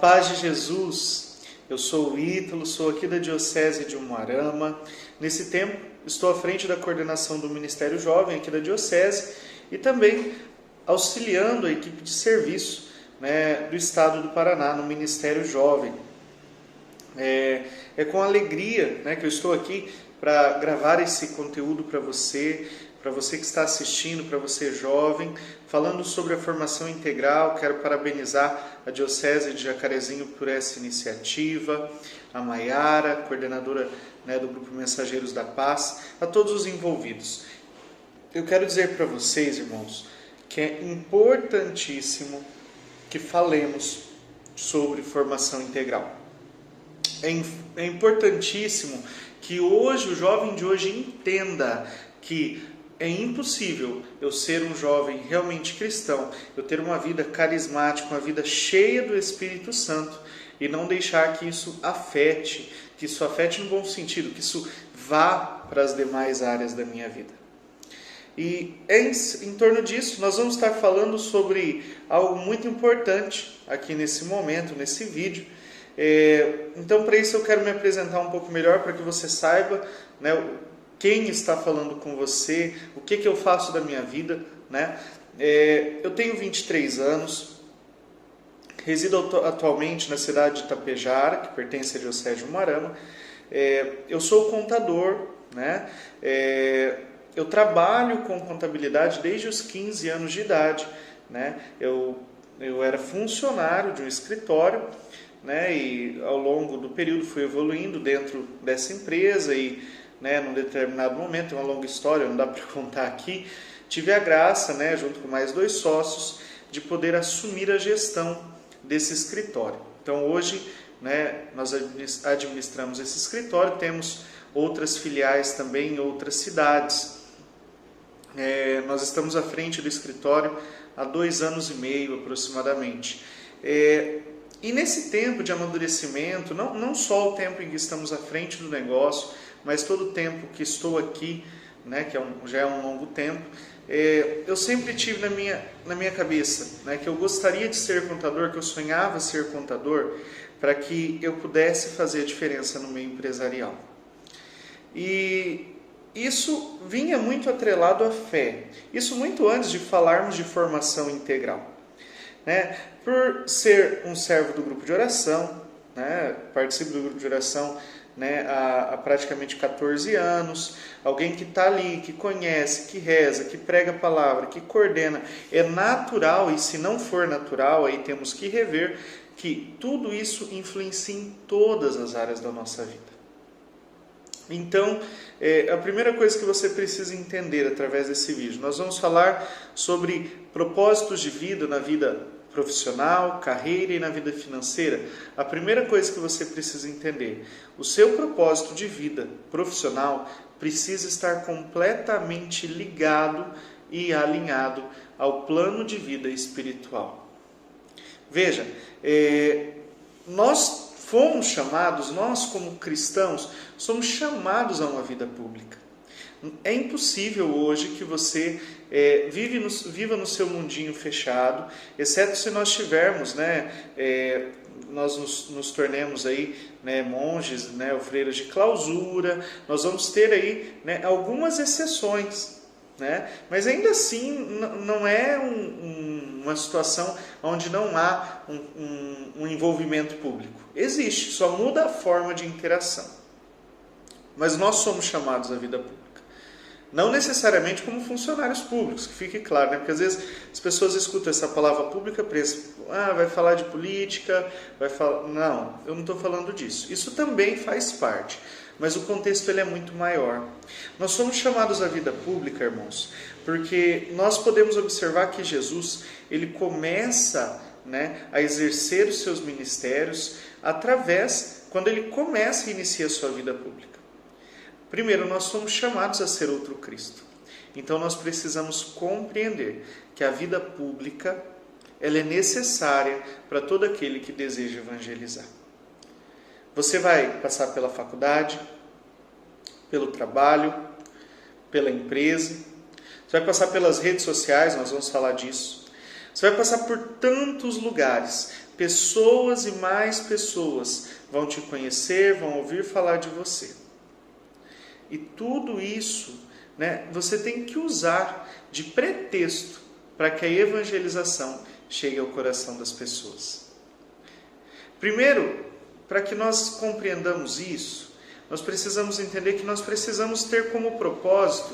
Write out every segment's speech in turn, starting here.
paz de Jesus, eu sou o Ítalo, sou aqui da Diocese de Umuarama. Nesse tempo, estou à frente da coordenação do Ministério Jovem aqui da Diocese e também auxiliando a equipe de serviço do Estado do Paraná no Ministério Jovem. É com alegria que eu estou aqui para gravar esse conteúdo para você que está assistindo, para você jovem, falando sobre a formação integral. Quero parabenizar a Diocese de Jacarezinho por essa iniciativa, a Maiara, coordenadora do Grupo Mensageiros da Paz, a todos os envolvidos. Eu quero dizer para vocês, irmãos, que é importantíssimo que falemos sobre formação integral. É importantíssimo que hoje, o jovem de hoje entenda que é impossível eu ser um jovem realmente cristão, eu ter uma vida carismática, uma vida cheia do Espírito Santo e não deixar que isso afete no bom sentido, que isso vá para as demais áreas da minha vida. E em torno disso, nós vamos estar falando sobre algo muito importante aqui nesse momento, nesse vídeo. Então, para isso eu quero me apresentar um pouco melhor, para que você saiba quem está falando com você, o que eu faço da minha vida. Eu tenho 23 anos, resido atualmente na cidade de Itapejara, que pertence à Diocese de Umuarama. Eu sou contador, eu trabalho com contabilidade desde os 15 anos de idade. Eu era funcionário de um escritório, e ao longo do período fui evoluindo dentro dessa empresa e, num determinado momento, é uma longa história, não dá para contar aqui, tive a graça, junto com mais 2 sócios, de poder assumir a gestão desse escritório. Então hoje, nós administramos esse escritório, temos outras filiais também em outras cidades. Nós estamos à frente do escritório há 2 anos e meio aproximadamente. E nesse tempo de amadurecimento, não só o tempo em que estamos à frente do negócio, mas todo o tempo que estou aqui, que já é um longo tempo, eu sempre tive na minha cabeça que eu gostaria de ser contador, que eu sonhava ser contador, para que eu pudesse fazer a diferença no meio empresarial. E isso vinha muito atrelado à fé, isso muito antes de falarmos de formação integral. Por ser um servo do grupo de oração, participo do grupo de oração há praticamente 14 anos, alguém que está ali, que conhece, que reza, que prega a palavra, que coordena, é natural, e se não for natural, aí temos que rever, que tudo isso influencia em todas as áreas da nossa vida. Então, a primeira coisa que você precisa entender através desse vídeo, nós vamos falar sobre propósitos de vida na vida profissional, carreira e na vida financeira. A primeira coisa que você precisa entender, o seu propósito de vida profissional precisa estar completamente ligado e alinhado ao plano de vida espiritual. Veja, nós fomos chamados, nós como cristãos, somos chamados a uma vida pública. É impossível hoje que você viva no seu mundinho fechado, exceto se nós tivermos, nós nos tornemos aí, monges, ou freiras de clausura, nós vamos ter aí algumas exceções, mas ainda assim não é uma situação onde não há um envolvimento público. Existe, só muda a forma de interação. Mas nós somos chamados à vida pública. Não necessariamente como funcionários públicos, que fique claro, porque às vezes as pessoas escutam essa palavra pública, pensam, vai falar de política, vai falar... Não, eu não estou falando disso. Isso também faz parte, mas o contexto ele é muito maior. Nós somos chamados à vida pública, irmãos, porque nós podemos observar que Jesus, ele começa a exercer os seus ministérios quando ele começa e inicia a sua vida pública. Primeiro, nós somos chamados a ser outro Cristo. Então, nós precisamos compreender que a vida pública ela é necessária para todo aquele que deseja evangelizar. Você vai passar pela faculdade, pelo trabalho, pela empresa, você vai passar pelas redes sociais, nós vamos falar disso. Você vai passar por tantos lugares, pessoas e mais pessoas vão te conhecer, vão ouvir falar de você. E tudo isso, né, você tem que usar de pretexto para que a evangelização chegue ao coração das pessoas. Primeiro, para que nós compreendamos isso, nós precisamos entender que nós precisamos ter como propósito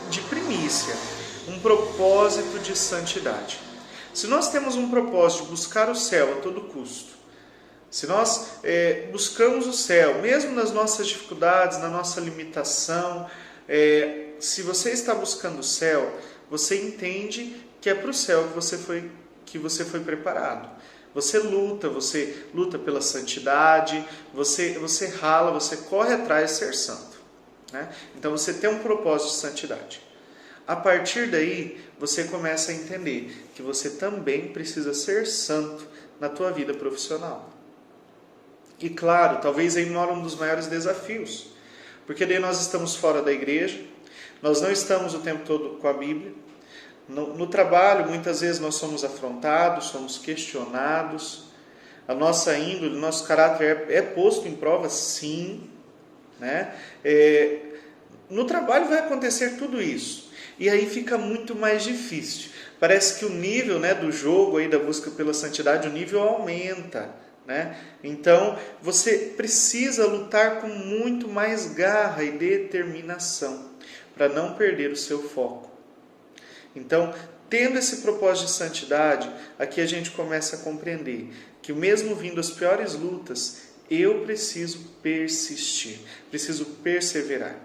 de primícia um propósito de santidade. Se nós temos um propósito de buscar o céu a todo custo, se nós buscamos o céu, mesmo nas nossas dificuldades, na nossa limitação, se você está buscando o céu, você entende que é para o céu que você foi preparado. Você luta pela santidade, você rala, você corre atrás de ser santo, né? Então você tem um propósito de santidade. A partir daí, você começa a entender que você também precisa ser santo na tua vida profissional. E claro, talvez aí mora um dos maiores desafios, porque daí nós estamos fora da igreja, nós não estamos o tempo todo com a Bíblia. No trabalho, muitas vezes nós somos afrontados, somos questionados, a nossa índole, o nosso caráter é posto em prova, sim, né? No trabalho vai acontecer tudo isso, e aí fica muito mais difícil. Parece que o nível, né, do jogo, aí, da busca pela santidade, o nível aumenta, né? Então, você precisa lutar com muito mais garra e determinação, para não perder o seu foco. Então, tendo esse propósito de santidade, aqui a gente começa a compreender que mesmo vindo as piores lutas, eu preciso persistir, preciso perseverar.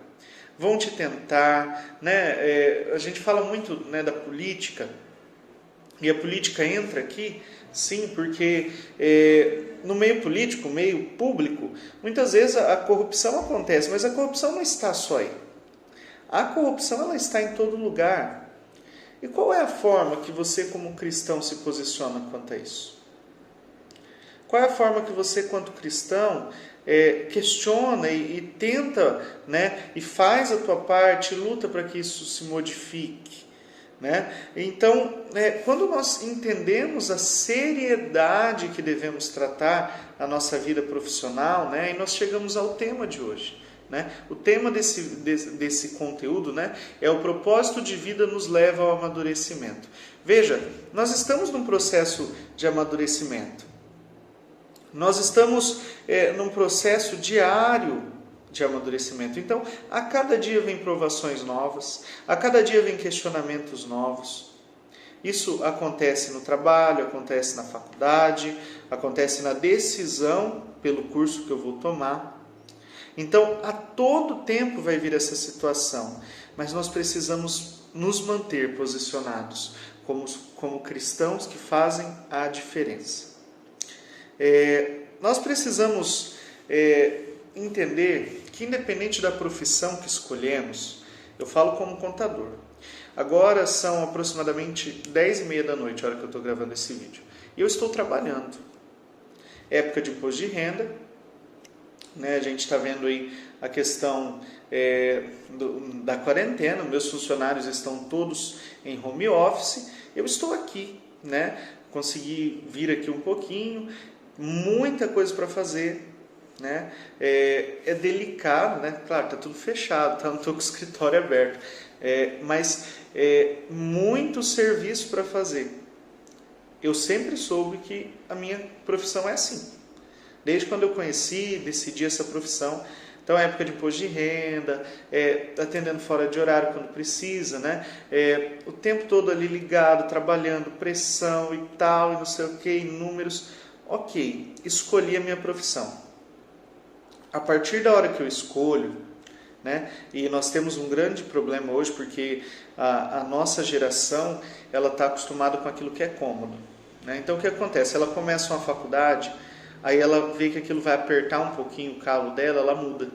Vão te tentar, né? A gente fala muito, né, da política, e a política entra aqui, sim, porque no meio político, meio público, muitas vezes a corrupção acontece, mas a corrupção não está só aí. A corrupção ela está em todo lugar. E qual é a forma que você, como cristão, se posiciona quanto a isso? Qual é a forma que você, quanto cristão, questiona e tenta, né, e faz a tua parte, luta para que isso se modifique, né? Então, quando nós entendemos a seriedade que devemos tratar a nossa vida profissional, né, e nós chegamos ao tema de hoje. Né? O tema desse conteúdo, né, é o propósito de vida nos leva ao amadurecimento. Veja, nós estamos num processo de amadurecimento. Nós estamos num processo diário de amadurecimento. Então, a cada dia vem provações novas, a cada dia vem questionamentos novos. Isso acontece no trabalho, acontece na faculdade, acontece na decisão pelo curso que eu vou tomar. Então, a todo tempo vai vir essa situação, mas nós precisamos nos manter posicionados como cristãos que fazem a diferença. Nós precisamos entender que, independente da profissão que escolhemos, eu falo como contador. Agora são aproximadamente 10h30 da noite, a hora que eu estou gravando esse vídeo, e eu estou trabalhando. Época de imposto de renda. Né, a gente está vendo aí a questão da quarentena, meus funcionários estão todos em home office, eu estou aqui, né, consegui vir aqui um pouquinho, muita coisa para fazer, né, é delicado, né, claro, está tudo fechado, não estou com o escritório aberto, mas muito serviço para fazer. Eu sempre soube que a minha profissão é assim. Desde quando eu conheci, decidi essa profissão. Então, é época de imposto de renda, atendendo fora de horário quando precisa, né? O tempo todo ali ligado, trabalhando, pressão e tal, e não sei o que, números. Ok, escolhi a minha profissão. A partir da hora que eu escolho, né? E nós temos um grande problema hoje, porque a nossa geração ela está acostumada com aquilo que é cômodo, né? Então, o que acontece? Ela começa uma faculdade, aí ela vê que aquilo vai apertar um pouquinho o calo dela, ela muda.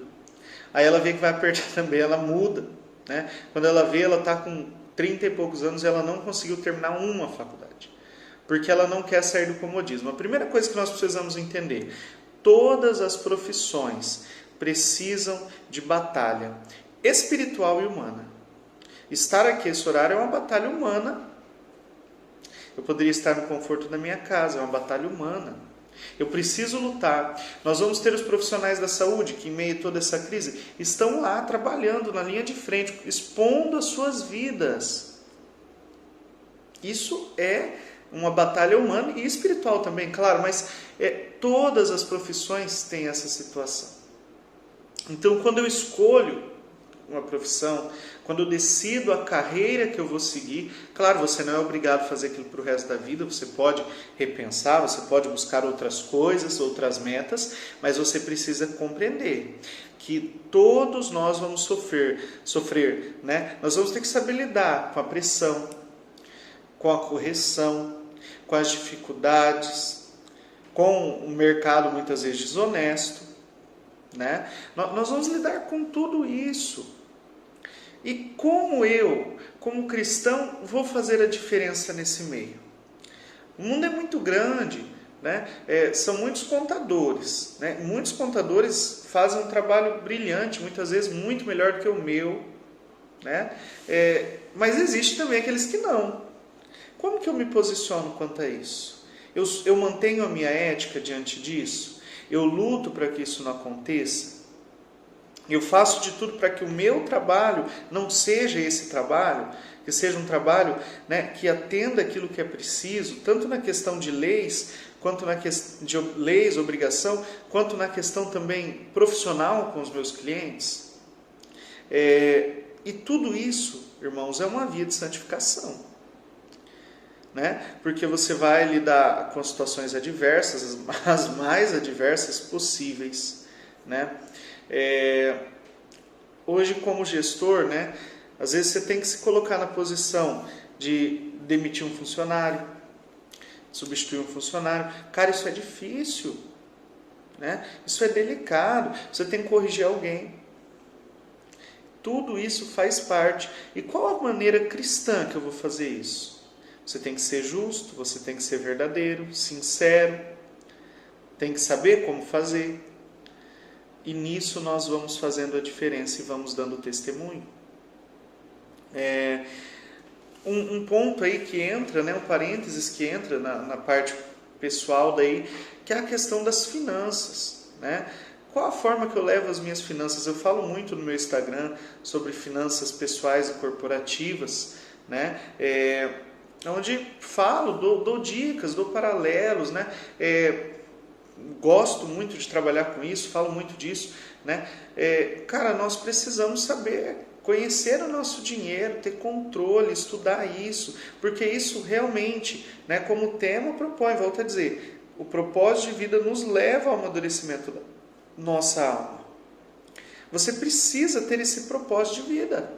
Aí ela vê que vai apertar também, ela muda, né? Quando ela vê, ela está com 30 e poucos anos e ela não conseguiu terminar uma faculdade, porque ela não quer sair do comodismo. A primeira coisa que nós precisamos entender, todas as profissões precisam de batalha espiritual e humana. Estar aqui esse horário é uma batalha humana, Eu poderia estar no conforto da minha casa, é uma batalha humana. Eu preciso lutar. Nós vamos ter os profissionais da saúde que, em meio a toda essa crise, estão lá trabalhando na linha de frente, expondo as suas vidas. Isso é uma batalha humana e espiritual também, claro, mas todas as profissões têm essa situação. Então, quando eu escolho uma profissão, quando eu decido a carreira que eu vou seguir, claro, você não é obrigado a fazer aquilo para o resto da vida, você pode repensar, você pode buscar outras coisas, outras metas, mas você precisa compreender que todos nós vamos sofrer, né? Nós vamos ter que saber lidar com a pressão, com a correção, com as dificuldades, com o mercado muitas vezes desonesto, né? Nós vamos lidar com tudo isso. E como eu, como cristão, vou fazer a diferença nesse meio? O mundo é muito grande, né? São muitos contadores, né? Muitos contadores fazem um trabalho brilhante, muitas vezes muito melhor do que o meu, né? Mas existe também aqueles que não. Como que eu me posiciono quanto a isso? Eu mantenho a minha ética diante disso? Eu luto para que isso não aconteça? Eu faço de tudo para que o meu trabalho não seja esse trabalho, que seja um trabalho, né, que atenda aquilo que é preciso, tanto na questão de leis, quanto na questão de leis, obrigação, quanto na questão também profissional com os meus clientes. E tudo isso, irmãos, é uma via de santificação, né? Porque você vai lidar com situações adversas, as mais adversas possíveis, né? Hoje, como gestor, né, às vezes você tem que se colocar na posição de demitir um funcionário, substituir um funcionário. Cara, isso é difícil, né? Isso é delicado, você tem que corrigir alguém. Tudo isso faz parte. E qual a maneira cristã que eu vou fazer isso? Você tem que ser justo, você tem que ser verdadeiro, sincero, tem que saber como fazer. E nisso nós vamos fazendo a diferença e vamos dando testemunho. Um ponto aí que entra, né, um parênteses que entra na parte pessoal daí, que é a questão das finanças, né? Qual a forma que eu levo as minhas finanças? Eu falo muito no meu Instagram sobre finanças pessoais e corporativas, né? Onde falo, dou dicas, dou paralelos, né? Gosto muito de trabalhar com isso, falo muito disso, né? Cara, nós precisamos saber, conhecer o nosso dinheiro, ter controle, estudar isso, porque isso realmente, né, como o tema propõe, volto a dizer, o propósito de vida nos leva ao amadurecimento da nossa alma. Você precisa ter esse propósito de vida,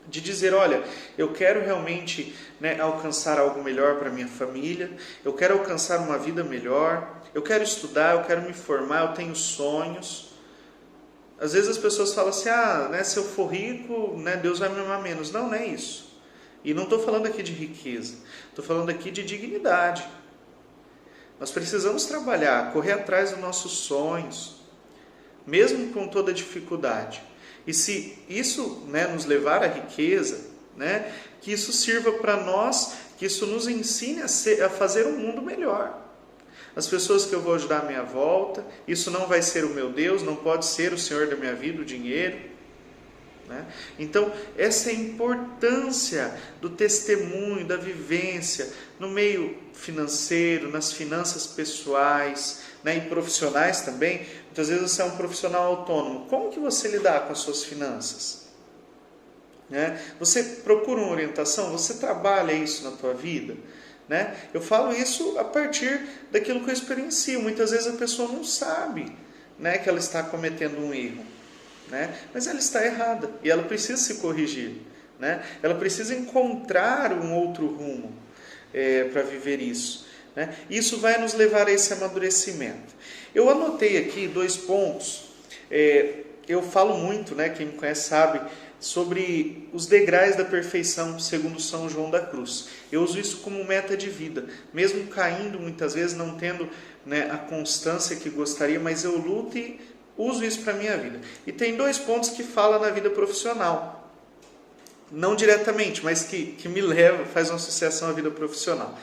de dizer, olha, eu quero realmente, né, alcançar algo melhor para minha família, eu quero alcançar uma vida melhor, eu quero estudar, eu quero me formar, eu tenho sonhos. Às vezes as pessoas falam assim, né, se eu for rico, né, Deus vai me amar menos. Não, não é isso. E não estou falando aqui de riqueza, estou falando aqui de dignidade. Nós precisamos trabalhar, correr atrás dos nossos sonhos, mesmo com toda dificuldade. E se isso, né, nos levar à riqueza, né, que isso sirva para nós, que isso nos ensine a fazer um mundo melhor. As pessoas que eu vou ajudar à minha volta, isso não vai ser o meu Deus, não pode ser o Senhor da minha vida, o dinheiro, né? Então, essa é a importância do testemunho, da vivência, no meio financeiro, nas finanças pessoais, né, e profissionais também. Muitas vezes você é um profissional autônomo. Como que você lidar com as suas finanças? Né? Você procura uma orientação? Você trabalha isso na tua vida? Né? Eu falo isso a partir daquilo que eu experiencio. Muitas vezes a pessoa não sabe, né, que ela está cometendo um erro, né? Mas ela está errada e ela precisa se corrigir, né? Ela precisa encontrar um outro rumo para viver isso, né? Isso vai nos levar a esse amadurecimento. Eu anotei aqui 2 pontos. Eu falo muito, né, quem me conhece sabe, sobre os degraus da perfeição segundo São João da Cruz. Eu uso isso como meta de vida, mesmo caindo muitas vezes, não tendo, né, a constância que gostaria, mas eu luto e uso isso para a minha vida. E tem 2 pontos que fala na vida profissional. não diretamente, mas que me leva, faz uma associação à vida profissional.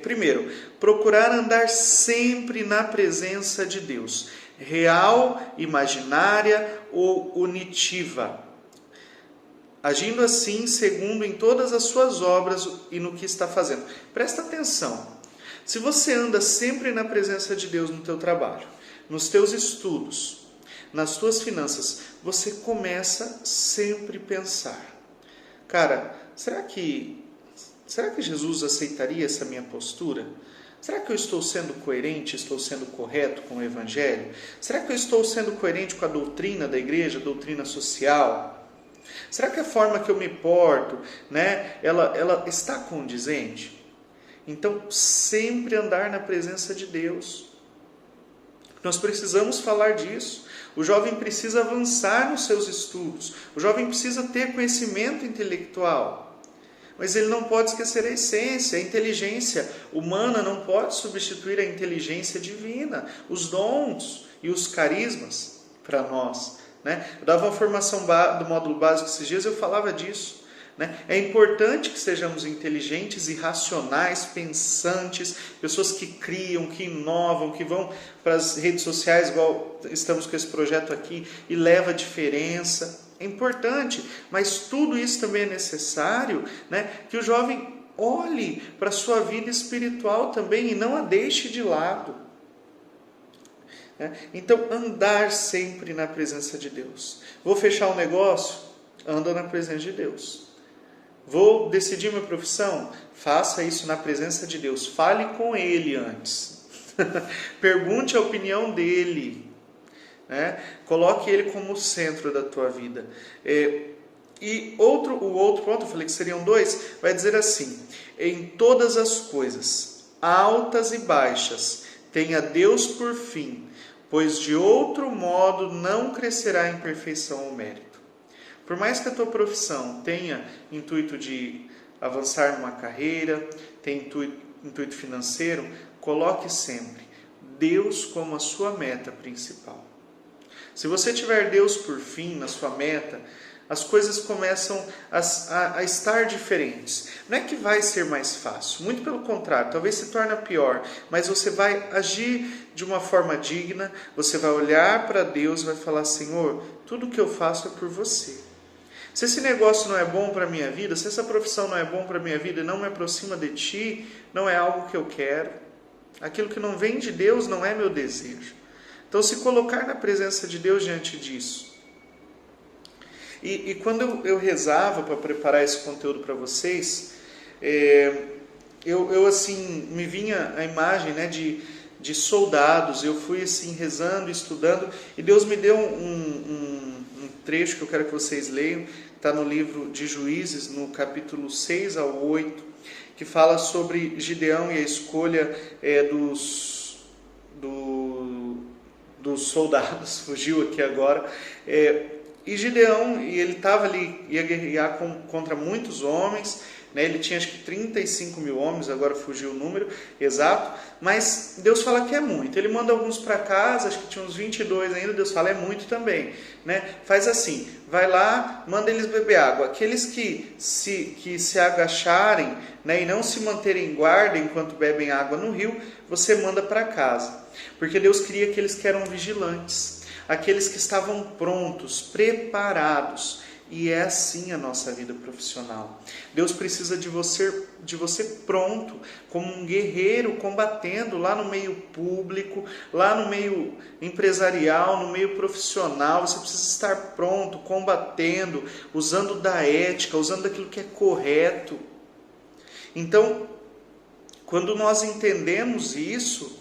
Primeiro, procurar andar sempre na presença de Deus, real, imaginária ou unitiva, agindo assim segundo em todas as suas obras e no que está fazendo. Presta atenção, se você anda sempre na presença de Deus no teu trabalho, nos teus estudos, nas tuas finanças, você começa sempre a pensar, cara, será que Jesus aceitaria essa minha postura? Será que eu estou sendo coerente, estou sendo correto com o Evangelho? Será que eu estou sendo coerente com a doutrina da igreja, a doutrina social? Será que a forma que eu me porto, né, ela está condizente? Então, sempre andar na presença de Deus. Nós precisamos falar disso. O jovem precisa avançar nos seus estudos. O jovem precisa ter conhecimento intelectual. Mas ele não pode esquecer a essência. A inteligência humana não pode substituir a inteligência divina, os dons e os carismas para nós. Eu dava uma formação do módulo básico esses dias, eu falava disso. É importante que sejamos inteligentes e racionais, pensantes, pessoas que criam, que inovam, que vão para as redes sociais, igual estamos com esse projeto aqui, e leva a diferença. É importante, mas tudo isso também é necessário, que o jovem olhe para a sua vida espiritual também e não a deixe de lado. Então, andar sempre na presença de Deus. Vou fechar um negócio? Anda na presença de Deus. Vou decidir minha profissão? Faça isso na presença de Deus. Fale com Ele antes. Pergunte a opinião dEle. Coloque Ele como o centro da tua vida. E o outro ponto, eu falei que seriam 2, vai dizer assim: em todas as coisas, altas e baixas, tenha Deus por fim, pois de outro modo não crescerá em perfeição ou mérito. Por mais que a tua profissão tenha intuito de avançar numa carreira, tenha intuito financeiro, coloque sempre Deus como a sua meta principal. Se você tiver Deus por fim na sua meta, as coisas começam a estar diferentes. Não é que vai ser mais fácil, muito pelo contrário, talvez se torne pior, mas você vai agir de uma forma digna, você vai olhar para Deus e vai falar: Senhor, tudo que eu faço é por você. Se esse negócio não é bom para a minha vida, se essa profissão não é bom para a minha vida e não me aproxima de Ti, não é algo que eu quero. Aquilo que não vem de Deus não é meu desejo. Então, se colocar na presença de Deus diante disso. E quando eu rezava para preparar esse conteúdo para vocês, eu assim, me vinha a imagem de soldados. Eu fui assim rezando, estudando, e Deus me deu um trecho que eu quero que vocês leiam, está no livro de Juízes, no capítulo 6 ao 8, que fala sobre Gideão e a escolha dos soldados. Fugiu aqui agora. E Gideão, ele estava ali, ia guerrear contra muitos homens, ele tinha acho que 35 mil homens, agora fugiu o número exato, mas Deus fala que é muito. Ele manda alguns para casa, acho que tinha uns 22 ainda, Deus fala é muito também. Faz assim, vai lá, manda eles beber água. Aqueles que se agacharem, e não se manterem em guarda enquanto bebem água no rio, você manda para casa. Porque Deus queria aqueles que eram vigilantes, aqueles que estavam prontos, preparados. E é assim a nossa vida profissional. Deus precisa de você pronto, como um guerreiro combatendo lá no meio público, lá no meio empresarial, no meio profissional. Você precisa estar pronto, combatendo, usando da ética, usando daquilo que é correto. Então, quando nós entendemos isso,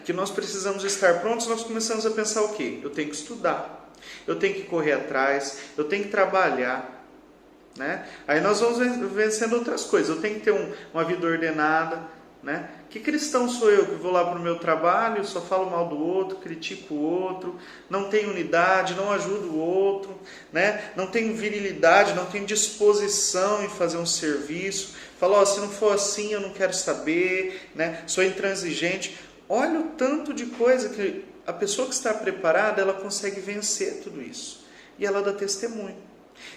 que nós precisamos estar prontos, nós começamos a pensar o quê? Eu tenho que estudar. Eu tenho que correr atrás, eu tenho que trabalhar. Aí nós vamos vencendo outras coisas. Eu tenho que ter uma vida ordenada. Que cristão sou eu que vou lá para o meu trabalho, só falo mal do outro, critico o outro, não tenho unidade, não ajudo o outro, não tenho virilidade, não tenho disposição em fazer um serviço. Falo, se não for assim eu não quero saber, sou intransigente. Olha o tanto de coisa que a pessoa que está preparada, ela consegue vencer tudo isso. E ela dá testemunho.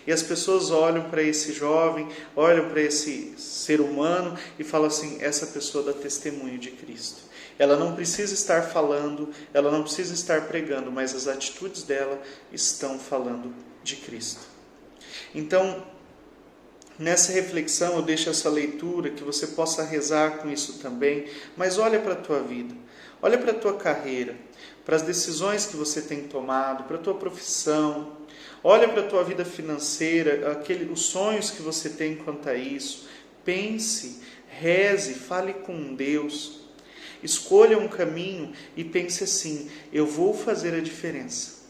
E as pessoas olham para esse jovem, olham para esse ser humano e falam assim: essa pessoa dá testemunho de Cristo. Ela não precisa estar falando, ela não precisa estar pregando, mas as atitudes dela estão falando de Cristo. Então, nessa reflexão eu deixo essa leitura, que você possa rezar com isso também, mas olha para a tua vida, olha para a tua carreira, para as decisões que você tem tomado, para a tua profissão, olha para a tua vida financeira, os sonhos que você tem quanto a isso. Pense, reze, fale com Deus, escolha um caminho e pense assim: eu vou fazer a diferença.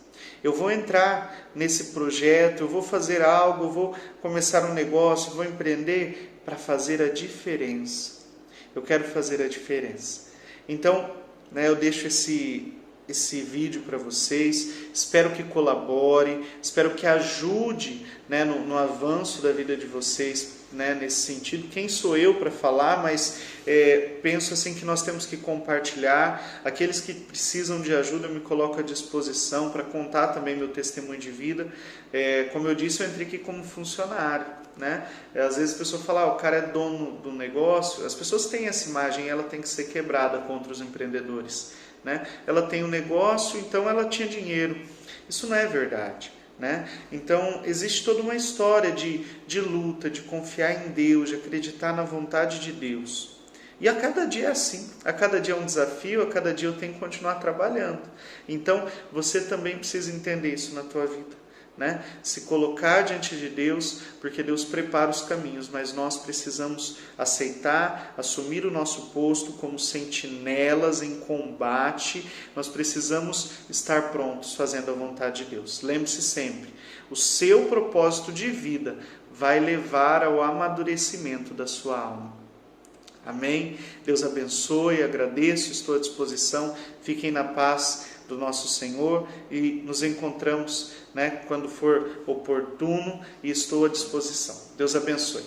Eu vou entrar nesse projeto, eu vou fazer algo, eu vou começar um negócio, eu vou empreender para fazer a diferença. Eu quero fazer a diferença. Então, eu deixo esse vídeo para vocês, espero que colabore, espero que ajude no avanço da vida de vocês, nesse sentido. Quem sou eu para falar, mas penso assim que nós temos que compartilhar. Aqueles que precisam de ajuda, eu me coloco à disposição para contar também meu testemunho de vida. Como eu disse, eu entrei aqui como funcionário, Às vezes a pessoa fala: o cara é dono do negócio. As pessoas têm essa imagem, ela tem que ser quebrada contra os empreendedores, Ela tem um negócio, então ela tinha dinheiro. Isso não é verdade, Então existe toda uma história de luta, de confiar em Deus, de acreditar na vontade de Deus. E a cada dia é assim, a cada dia é um desafio, a cada dia eu tenho que continuar trabalhando. Então você também precisa entender isso na tua vida, Se colocar diante de Deus, porque Deus prepara os caminhos, mas nós precisamos aceitar, assumir o nosso posto como sentinelas em combate. Nós precisamos estar prontos fazendo a vontade de Deus. Lembre-se sempre, o seu propósito de vida vai levar ao amadurecimento da sua alma. Amém? Deus abençoe, agradeço, estou à disposição. Fiquem na paz do nosso Senhor e nos encontramos quando for oportuno, e estou à disposição. Deus abençoe.